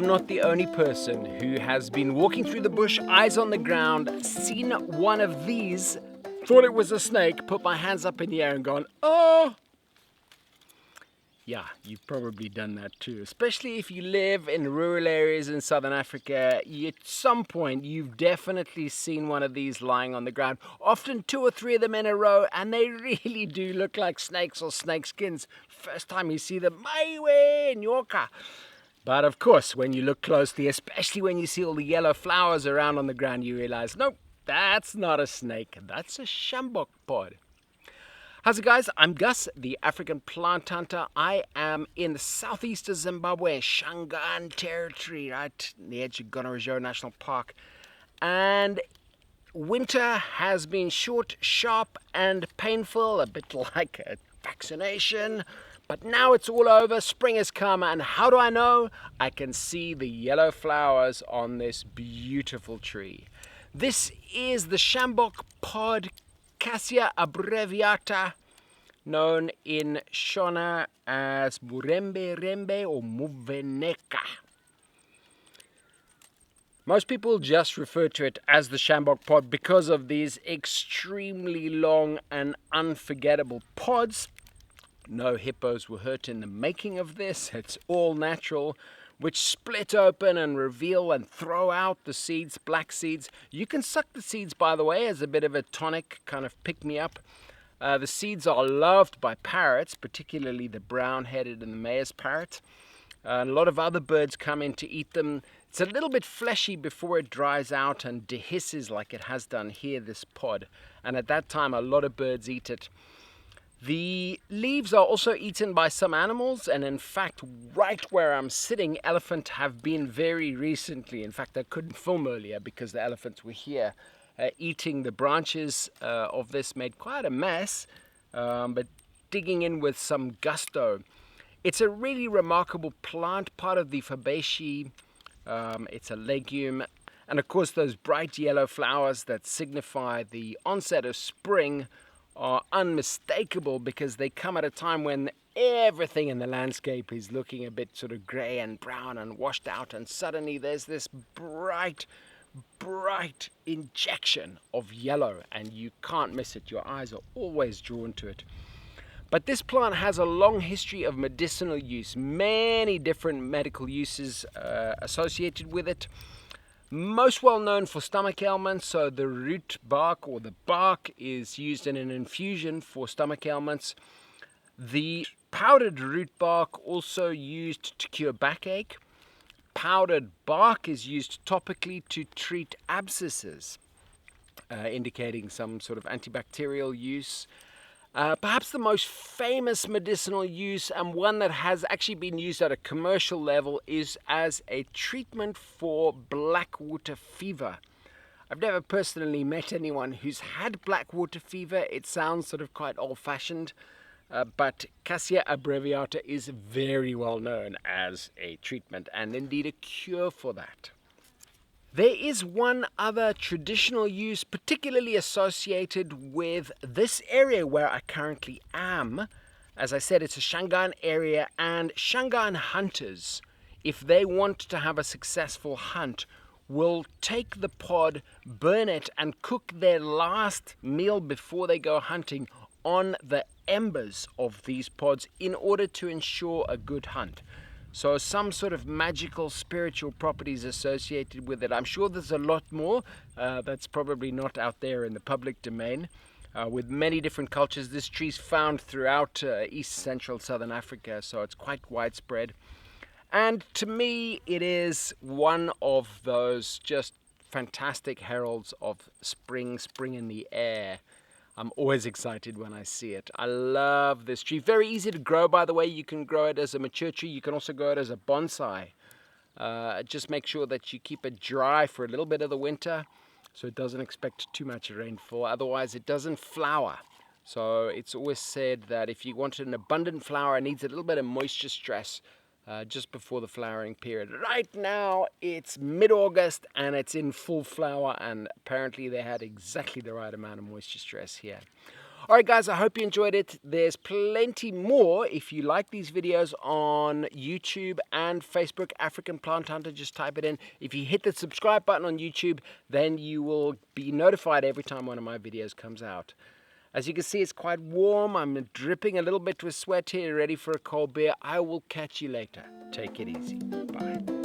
I'm not the only person who has been walking through the bush, eyes on the ground, seen one of these, thought it was a snake, put my hands up in the air and gone, oh! Yeah, you've probably done that too, especially if you live in rural areas in southern Africa. At some point, you've definitely seen one of these lying on the ground, often 2 or 3 of them in a row, and they really do look like snakes or snakeskins. First time you see them, my way, nyoka. But of course, when you look closely, especially when you see all the yellow flowers around on the ground, you realize, nope, that's not a snake, that's a Sjambok pod. How's it, guys? I'm Gus, the African plant hunter. I am in the southeast of Zimbabwe, Shangaan territory, right on the edge of Gonarezhou National Park. And winter has been short, sharp, and painful, a bit like a vaccination. But now it's all over, spring has come, and how do I know? I can see the yellow flowers on this beautiful tree. This is the Sjambok pod, Cassia abbreviata, known in Shona as Murembe or Muvheneka. Most people just refer to it as the Sjambok pod because of these extremely long and unforgettable pods. No hippos were hurt in the making of this. It's all natural, which split open and reveal and throw out the seeds, black seeds. You can suck the seeds, by the way, as a bit of a tonic, kind of pick-me-up. The seeds are loved by parrots, particularly the brown-headed and the Mayor's parrot. And a lot of other birds come in to eat them. It's a little bit fleshy before it dries out and dehisces like it has done here, this pod. And at that time, a lot of birds eat it. The leaves are also eaten by some animals, and in fact, right where I'm sitting, elephant have been very recently. In fact, I couldn't film earlier because the elephants were here eating the branches of this, made quite a mess, but digging in with some gusto. It's a really remarkable plant, part of the Fabaceae. It's a legume, and of course, those bright yellow flowers that signify the onset of spring are unmistakable because they come at a time when everything in the landscape is looking a bit sort of grey and brown and washed out, and suddenly there's this bright injection of yellow, and you can't miss it. Your eyes are always drawn to it. But this plant has a long history of medicinal use, many different medical uses associated with it. Most well known for stomach ailments, so the root bark or the bark is used in an infusion for stomach ailments. The powdered root bark also used to cure backache. Powdered bark is used topically to treat abscesses, indicating some sort of antibacterial use. Perhaps the most famous medicinal use, and one that has actually been used at a commercial level, is as a treatment for black water fever. I've never personally met anyone who's had black water fever. It sounds sort of quite old-fashioned, but Cassia abbreviata is very well known as a treatment and indeed a cure for that. There is one other traditional use particularly associated with this area where I currently am. As I said, it's a Shangaan area, and Shangaan hunters, if they want to have a successful hunt, will take the pod, burn it, and cook their last meal before they go hunting on the embers of these pods in order to ensure a good hunt. So some sort of magical spiritual properties associated with it. I'm sure there's a lot more that's probably not out there in the public domain. With many different cultures, this tree's found throughout East Central Southern Africa, so it's quite widespread. And to me, it is one of those just fantastic heralds of spring in the air. I'm always excited when I see it. I love this tree. Very easy to grow, by the way. You can grow it as a mature tree. You can also grow it as a bonsai. Just make sure that you keep it dry for a little bit of the winter so it doesn't expect too much rainfall. Otherwise, it doesn't flower. So it's always said that if you want an abundant flower, it needs a little bit of moisture stress just before the flowering period. Right now, it's mid-August and it's in full flower, and apparently they had exactly the right amount of moisture stress here. Alright guys, I hope you enjoyed it. There's plenty more if you like these videos on YouTube and Facebook, African Plant Hunter, just type it in. If you hit the subscribe button on YouTube, then you will be notified every time one of my videos comes out. As you can see, it's quite warm. I'm dripping a little bit with sweat here, ready for a cold beer. I will catch you later. Take it easy. Bye.